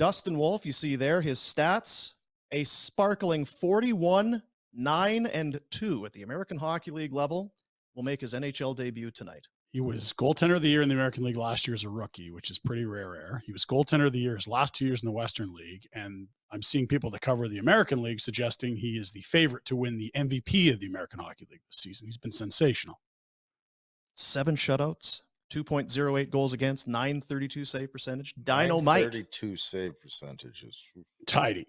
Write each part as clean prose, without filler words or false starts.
Dustin Wolf, you see there, his stats, a sparkling 41, 9, and 2 at the American Hockey League level, will make his NHL debut tonight. He was goaltender of the year in the American League last year as a rookie, which is pretty rare. He was goaltender of the year his last 2 years in the Western League. And I'm seeing people that cover the American League suggesting he is the favorite to win the MVP of the American Hockey League this season. He's been sensational. 7 shutouts, 2.08 goals against, 932 save percentage. Dynamite. 32 save percentages. Tidy.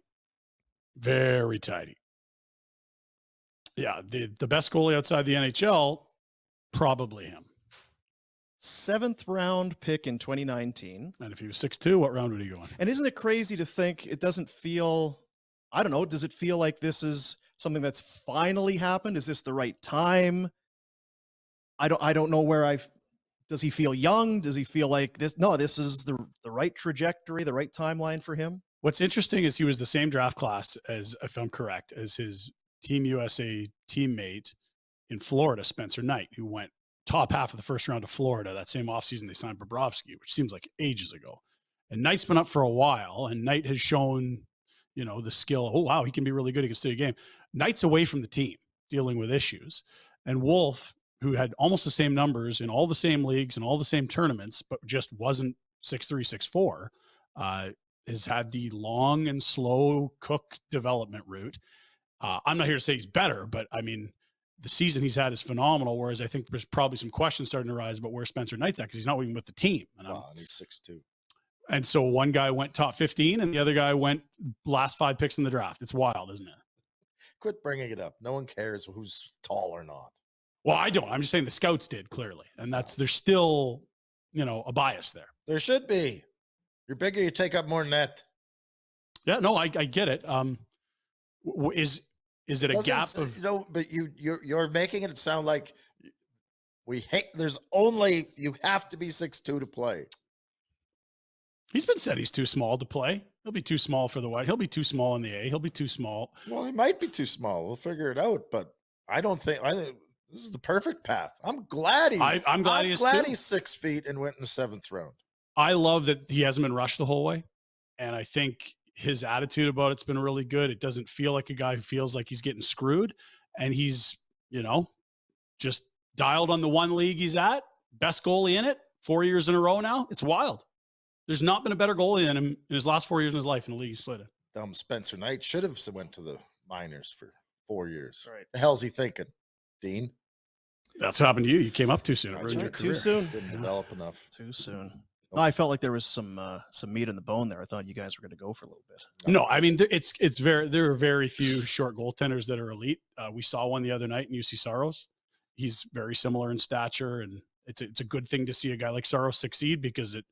Very tidy. Yeah, the best goalie outside the NHL, probably him. 7th round pick in 2019. And if he was 6'2", what round would he go in? And isn't it crazy to think it doesn't feel, I don't know, does it feel like this is something that's finally happened? Is this the right time? I don't know where does he feel young? Does he feel like this? No, this is the right trajectory, the right timeline for him. What's interesting is he was the same draft class as, if I'm correct, as his Team USA teammate in Florida, Spencer Knight, who went top half of the first round to Florida. That same offseason, they signed Bobrovsky, which seems like ages ago. And Knight's been up for a while, and Knight has shown, the skill. Oh, wow, he can be really good. He can stay a game. Knight's away from the team, dealing with issues. And Wolf, who had almost the same numbers in all the same leagues and all the same tournaments, but just wasn't 6'3", 6'4", has had the long and slow Cook development route. I'm not here to say he's better, but I mean, the season he's had is phenomenal, whereas I think there's probably some questions starting to rise about where Spencer Knight's at because he's not even with the team. And he's 6'2". And so one guy went top 15 and the other guy went last 5 picks in the draft. It's wild, isn't it? Quit bringing it up. No one cares who's tall or not. Well, I don't. I'm just saying the scouts did, clearly. And there's still, a bias there. There should be. You're bigger, you take up more net. Yeah, no, I get it. Is it a gap of but you're making it sound like you have to be 6'2" to play. He's been said he's too small to play. He'll be too small for the White. He'll be too small in the A. He'll be too small. Well, he might be too small. We'll figure it out, but I think this is the perfect path. I'm glad I'm glad he's 6 feet and went in the 7th round. I love that he hasn't been rushed the whole way. And I think his attitude about it's been really good. It doesn't feel like a guy who feels like he's getting screwed. And he's, just dialed on the one league he's at. Best goalie in it, 4 years in a row now. It's wild. There's not been a better goalie than him in his last 4 years in his life in the league he's played in. Dumb Spencer Knight should have went to the minors for 4 years. Right. The hell's he thinking, Dean? That's what happened to you. You came up too soon. That's Right. your Too soon. Didn't develop enough. Too soon. No, I felt like there was some meat in the bone there. I thought you guys were going to go for a little bit. No, I mean, there are very few short goaltenders that are elite. We saw one the other night in UC Saros. He's very similar in stature, and it's a good thing to see a guy like Saros succeed because it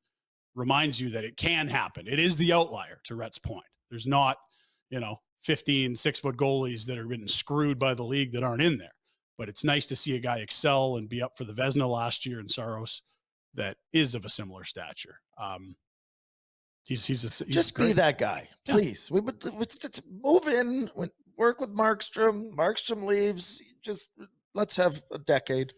reminds you that it can happen. It is the outlier, to Rhett's point. There's not, 15, 6-foot goalies that are getting screwed by the league that aren't in there. But it's nice to see a guy excel and be up for the Vezina last year in Saros that is of a similar stature. He's just be that guy, please. Yeah. We move in, work with Markstrom. Markstrom leaves. Just let's have a decade.